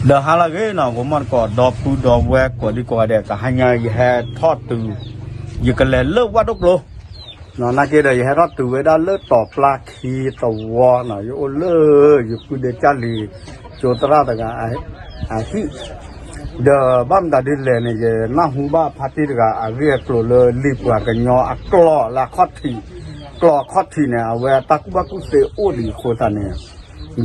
เดี๋ยวหาละก็เนาะผมมันก็ดอกปูดอกแวกกว่าดีกว่าเด็กก็ให้ยายแห่ทอดตูอยู่กันเลยเลิกวัดทุกโลเนาะนักเกดแห่ทอดตูเวลาเลิกต่อปลาคีต่อวอเนาะอยู่เลิกอยู่กูเดจัลีโจตระตะกันไอ้ที่เดี๋ยวบ้านตัดดินเลยเนี่ยน้าหูบ้าพัดที่ตะกันเรียกโลเลยรีบกว่ากันยออักล้อละคอดทีกล้อคอดทีเนี่ยเวลาตะกุบักุเสโอดีโคตรเนี่ย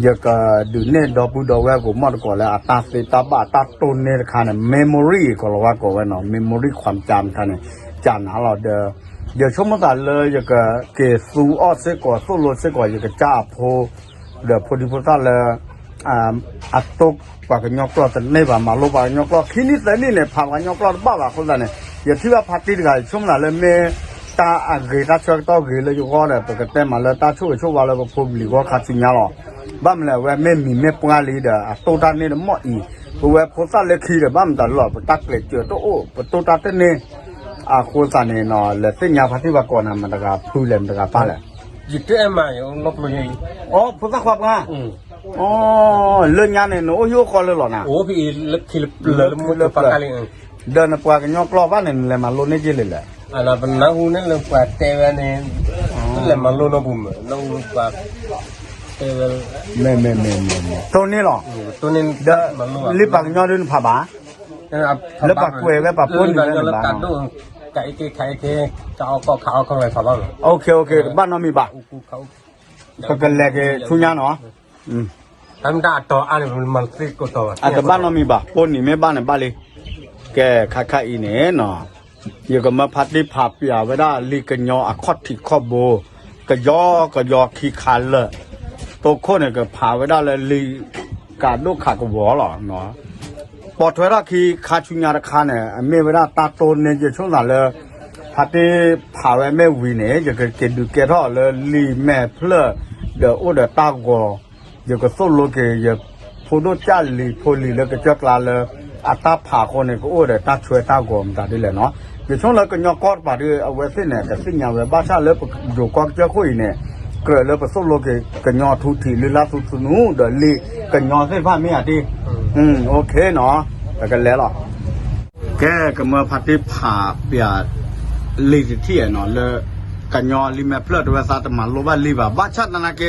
ยกดูเนี่ยดอกบูดอกแวกผมมันก็เลยตาเสตาบ้าตาตุนเนี่ยคันเนี่ยเมมโมรีก็เราว่าก็ว่าเนาะเมมโมรีความจำคันเนี่ยจำหาเราเดี๋ยวชั่วโมงแต่เลยยกเกสูออสเซก่อโซโลเซก่อยกจ้าโพเดี๋ยวพอดีพอตั้งเลยอัตตุกปากยอกล้อแต่เนี่ยว่ามาลบปากยอกล้อขี้นิดแต่นี่เนี่ยผ่านยอกล้อบ้าบ้าคนละเนี่ยอย่าที่ว่าพัดที่กันชั่วโมงเลยเมตาอักเกตาช่วยต่อเกเลยอยู่ก็เลยปกติมาเลยตาช่วยว่าเลยพอดีก็ขาดสินยาหรอบ้านเลยว่าไม่มีไม่ปงาลีเด้อตัวตาเนี่ยหมดอีว่าพอสัตว์เล็กขี้เด้อบ้านตลอดตักเล็กเจอตัวโอ้ตัวตาเนี่ยโคสันเนี่ยเนาะเลยสิ่งยาพัดที่ว่าก่อนนะมันตะกับพูดเลยมันตะกับป้าเลยยึดได้มาอยู่นกเลยอ๋อพอสักขวบงาอ๋อเรื่องงานเนี่ยโอ้ยก็เลยหรอนะโอ้พี่เล็กขี้เล็กมุดเลยปากอะไรเดินปากกันยอกล้อบ้านเนี่ยเลยมาลุ้นนี่จีเลยแหละอันนั้นเป็นนักหุ่นเนี่ยเลยปากเตวันเนี่ยเลยมาลุ้นบุ้มน้องปากเตวันไม่ตัวนี้หรอตัวนี้เดินรีบปากยอดด้วยผ่าบ้าแล้วปากกล้วยแล้วปากปุ้นนี่เลยบ้างไก่เขาก็เขาเขาเลยเขาบ้างโอเคบ้านน้องมีบ้าก็กันแรกชุนยาเนาะทำได้ต่ออันนี้มันสิก็ต่อแต่บ้านน้องมีบ้าปุ้นนี่ไม่บ้านเนี่ยบ้านเลยแกค่าอีเนี่ยเนาะอยู่กับมาพัดที่ผ่าเปียไว้ได้ลีกันยออะคอดที่คอบโบก็ยอขี้คันเลยตัวคนเนี่ยก็ผ่าไว้ได้เลยลีการลูกขาดก็วอหรอเนาะปอดไว้ได้ขี้คาชุนยาราคาเนี่ยไม่ไว้ได้ตาโตเนี่ยจะช่วงนั้นเลยพัดที่ผ่าไว้ไม่วีเนี่ยจะเกิดดูเกท่อเลยลีแม่เพลเดี๋ยวโอ้เดี๋ยวตากออยู่กับโซโลเกยพูดจ้าลีพูลีแล้วก็จักลาเลยอัตราผ่าคนเนี่ยก็โอ้เดี๋ยวตาช่วยตากอมตาได้เลยเนาะอยู่ช่วงนั้นก็ยอกอดป่าที่เอาไว้สิ้นเนี่ยแต่สิ้นยาวเลยบ้าชาเลยอยู่กอดเจ้าคุยเนี่ยเกิดเลยประสบโลกก็ยอทุทีหรือลาสุสนุเดี๋ยวลีก็ยอเส้นผ้าไม่อาดีโอเคเนาะแต่กันแล้วหรอแกก็มาพัดที่ผ่าเปียลีที่เนาะเลยกันยอลีแม่เพลิดเวสาตมาโลบาลีบ้าชาตินั่นแก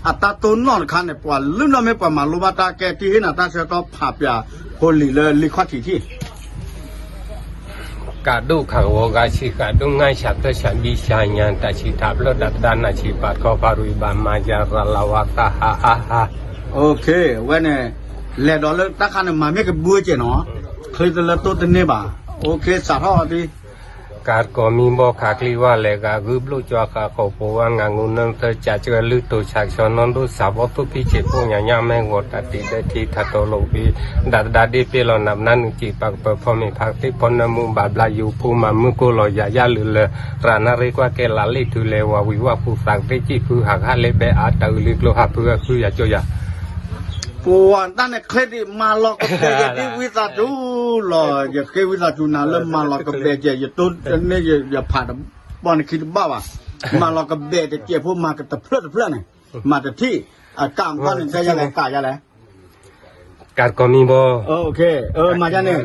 อัตราตัวนอนคันเนี่ยปว่าลืมเราไม่ปว่ามาโลบาตาแกที่เห็นอัตราเชื่อต่อผ่าเปียคนลีเลยลีข้อที่กาดูขังวกาชีกาดูง่ายฉับแต่ฉันบิชายันแต่ชีทับแล้วดัดด้านนาชีปัดก็ปารุยบามาจาราลาวาตาฮาโอเควันนี้เลดอลตะคันมาไม่กับบัวเจเนาะเคยจะเลตัวตัวนี้บ่าโอเคสาธารณดีการก็มีบอกขากลีว่าเลยกากุบลูจวกาเขาบอกว่างานนั้นเธอจะเจอลือตัวฉากชนนั้นดูสาวทุกพิจิตรพวกอย่างแม่งวดตัดติได้ที่ทัดโตโลบีดัดดีเปลอนับนั้นจีปากเปิดพอมีพักที่พนมุบาบลาอยู่ผู้มามุกุลอยายาลือเลยรานาเรียกว่าแกลาลิทุเลวาวิว่าผู้สังเกตจีผู้หักฮาเลเบอาตาอุลิกโลหะเพื่อคือยาโจยาปวนตั้งแต่เครดิตมาล็อกกับเบจที่วิสาจูหล่ออย่าเควิสาจูน่าเริ่มมาล็อกกับเบจอย่าต้นนี่อย่าผ่านบอลคิดบ้าว่ะมาล็อกกับเบจเกี่ยวพวกมากับตะเพลิดเนี่ยมาแต่ที่กามบ้านใช่ยังไงกายังไงการก็มีบ่โอเคมาจังเนี่ย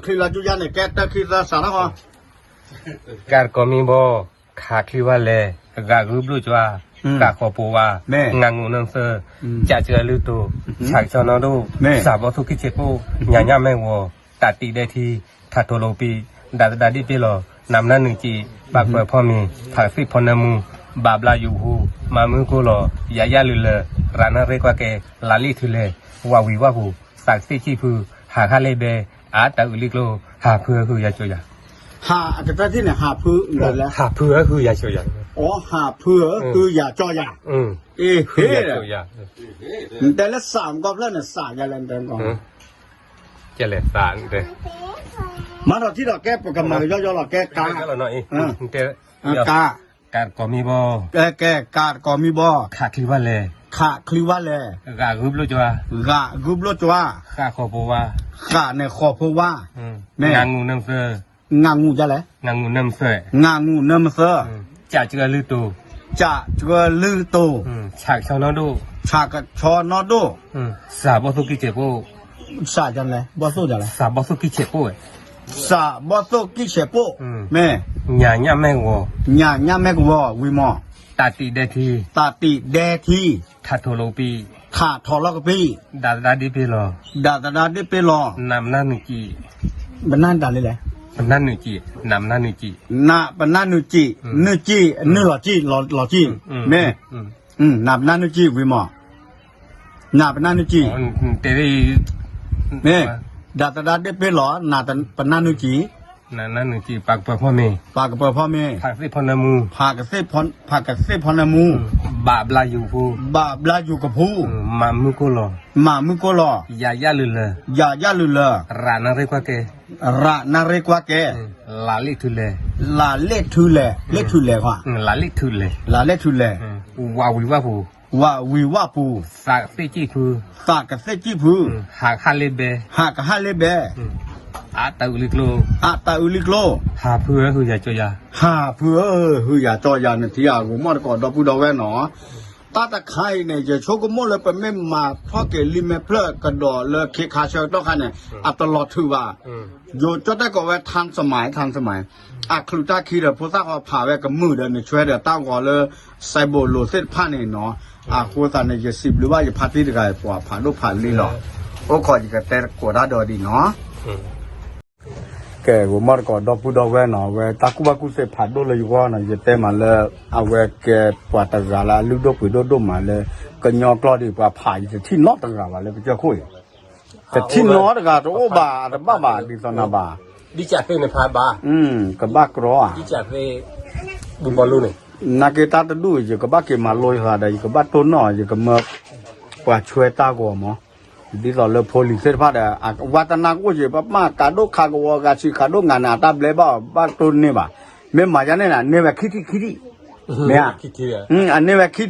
คือเราจูยันเนี่ยแกตะคือสารพัดการก็มีบ่ขาคิดว่าเลยกากุบลูจว่ากาขอปูว่างานงูนังเซอจะเจอลือตัวฉากชนดูสาวทุกขิเชปูย่าแม่วัวตัดตีได้ทีทัดโทโลปีดัดดีปีหล่อนำนั้นหนึ่งจีปากเปิดพ่อมีผักสิพนมูบาบลาอยู่หูมามือกูหล่อยาลือเลยร้านเรียกว่าแกลาลีทุเลวาวิวาหูสักสิชีพือหาคาเลเบอาตาอุลิกโลหาเพื่อคือยาโจยาหาอัตราที่เนี่ยหาเพื่อแล้วหาเพื่อคือยาโจยาอ๋อหาเพื่อคืออย่าจ่อยาเฮ้แต่ละสามก็เล่นเนี่ยสามอย่าเล่นแต่ก่อนจะเล่นสามเลยมาเราที่เราแก้ปกติมาย่อๆเราแก้กาการก็มีบ่แก้การก็มีบ่ขาคลิว่าเลยกากุบลูจัวข้าขอปูว่าข้าเนี่ยขอพูว่างานงูน้ำเสืองานงูจะไรงานงูน้ำเสือจะเจอลือตูฉากชอนอดูสาบทุกิเจ็บปู สาจังเลยบ่สู้จังเลย สาบสุกิเชปุ้ย สาบ่สู้กิเฉปุแม่ หยาหยาแม่งว ญาแม่กววิมอ ตาตีเดที ตาติแดที ทัดโทโลปี ขาทอลกปี ดาดาดิปีลอ ดาตาดาได้ไปรอน ำนานุจี บันนั่นดาเลยแหละ นานุจีนำนานุจี นาบันนั่นนุจินึหล่อจีหล่อจีแม่นาบันนั่นนุจิวิมอนาบันนั่นนุจิ เตรี แม่ดาตาดาได้ไปรอนาตันบันนั่นนุจิ นานุจีปากเปิดพ่อเมย์ ปากกับพ่อแม่ ผักสิพนามู พากระเซพรนามู บาบลาอยู่ผู้ บาบลาอยู่กับผู้ มามุกุลอ มามึงก็รอย ายาลุเล อย่าลือเลอ รานาเรกว่าแก ระนาเรกว่าแก ลาลิทุเล ลาเล็ดทุเลเล็ดทุเลกว่า ลาลิทุเล ลาเล็ดทุเล วาวิวาผู้ ว่าวิวาปู สากสิจีผู้ ตากระเซจีผู้ หากฮาเลเบ หากฮาเลเบ อาตาอุลิกโล อาตาอุลิกโล หาเพื่อคืออย่าจอยา หาเพื่อฮืออย่าจอยานทีอากูมอดก่อนดอปูดอแวหนอตาตะไคร้เนี่ยจะโชกโมเลยไปไม่มาเพราะเกลิเมเพลกระดอเลยเคคาเชลต้องคันเนี่ยอัตลอดถือว่าอยู่จดได้ก็ว่าทันสมัยอะครูตาคีเดพุทธะเขาผ่าไว้กับมือเดินช่วยเดี๋ยวตั้งก่อนเลยไซโบโลเซตผ้าเนี่ยเนาะอะครูตาเนี่ยจะสิบหรือว่าจะพัดที่ใดกว่าผ่าลูกผ่าลีหรอโอ้ขอจะกระเตะกวดาดอดีเนาะแกกูมอดก่อนดอปูดอแวหนอแวตากูบากูเสผ่าดูเลยว่าน่ะจะเตะมาเลยเอาแวแกปวดตะกาละลูกดอกปูดอมาเลยก็ยอกลอดีกว่าผ่าจะที่นอตะกาเลยไปเจ้าคุยแต่ที่นอตะกาโอ้บาแต่บ้าดีตอนน่ะบา ดิจ่าเฟ่ในพาบา ก็บ้ากรอ ดิจ่าเฟ่บุญบอลลูนี่ นักเกตาตะดูอยู่ก็บ้าเกมาลอยหาได้ก็บ้าต้นนออยู่ก็มากว่าช่วยตากูมั้งดีต่อเลยโพลิเซพาดอ่ะวัฒนากูจะบ้ามากาโดคากวกาชิคาโดงานาตาเบลบ้าบ้าต้นนี่บ้าเมื่อมาจากนี่น่ะเนี่ยแบบคิดเนี่ยอันนี้แบบคิด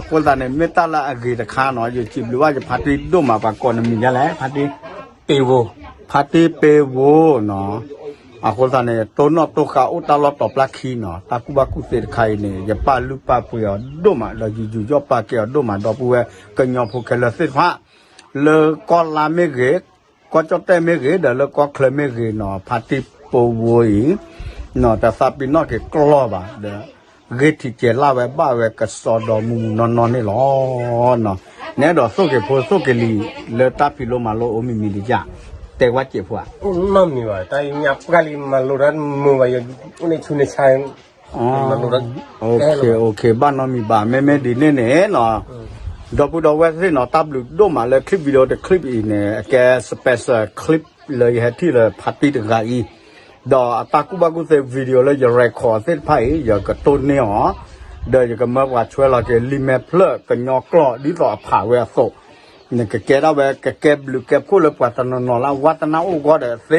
คนตาเนี่ยไม่ตาละอกีตะคาหน่อยอยู่จิบหรือว่าจะพัดที่ดูมาปากก่อนมีอะไรพัดที่ เปโว พัดที่เปโวเนาะคนตาเนี่ยต้นนอตัวขาอุตาลอตปลาคีเนาะตากูบากูเสดไข่เนี่ยอย่าป้าลุป้าปุยดูมาเราอยู่ยอป้าเกี่ยวดูมาดอกปุยกันยอพวกเขาเสดพระเลยก็ลาเมเกก็จดแต่เมเกเดี๋ยวเลยก็เคลเมเกเนาะพัดที่ปูวยเนาะแต่ซาปินอเกกลัวบ่าเด้อเกที่เจล่าไว้บ้าไว้กสอดอมุนอนนี่หรอเนาะเนี่ยดอกโซเกโพโซเกลีเลยตาปิโลมาโลโอมิมิลิจ่าแต่ว่าเจ็บหัว นั่นนี่ว่าแต่ยับกาลิมาลูรันมือว่าอยู่ในชุนในชายมาลูรัน โอเคบ้านน้องมีบ้านแม่ดีเน่เนาะดอกปูดอกเวสเนาะตับลูกดูมาเลยคลิปวิดีโอแต่คลิปอีเนี่ยแกสเปเชียลคลิปเลยให้ที่เลยพัดตีตะกาอีดอกตากูบากูเซวิดีโอเลยจะเรคคอร์ดเซตไพ่อย่ากระตุ้นเนี่ยหรอเดี๋ยวจะก็มาว่าช่วยเราจะลิเมเพลกันยอกล้อดีต่อผ่าเวสโซเนี่ยแกได้แบบแกบลูกแกคู่เลยปัตตานนละวัฒนาอุกอเดเซ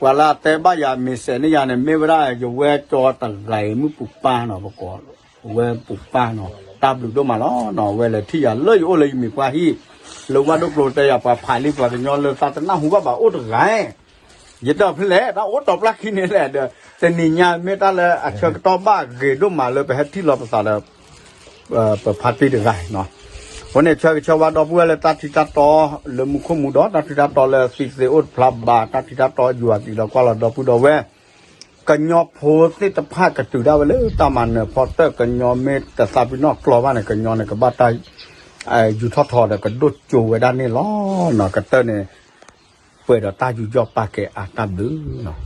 กว่าละแต่บ้ายามีเสนี่ยาเนี่ยไม่ได้อยู่เวจอตังไหลมือปุกป้าเนาะประกอบเวปุกป้าเนาะตาบลูกดูมาล้อเนาะเวเลยที่ยาเลยโอเลยมีกว่าฮีหรือว่าลูกโลแต่ยาปะผ่านรีกว่าจะย้อนเลยศาสนาหัวบ่าโอ้ตะไงยึดดอกเพลย์ถ้าโอ้ตอบลักขี้นี่แหละเด้อแต่นี่ยาไม่ได้เลยอักษรตอบบ้าเกดูมาเลยไปให้ที่เราภาษาเลยประพัดปีเดือดเนาะวันนี้ชาวดอกบัวเลยตัดที่ตัดต่อเลยมุขมุดอตัดที่ตัดต่อเลยฟิกเซอุดพลับบาตัดที่ตัดต่ออยู่ที่เราก็เราดอกปูดอกแวกันยอโพสิตภาคกระจุดได้เลยตามันเนี่ยพอเตอร์กันยอเมตแต่ซาบินอกกลัวว่าเนี่ยกันยอเนี่ยกับบ้าตายอยู่ทอดเนี่ยก็ดุดจูไว้ด้านนี้ล้อเนาะกันเตอร์เนี่ยเปิดตาอยู่ยอปากแกอาตาดื้อเนาะ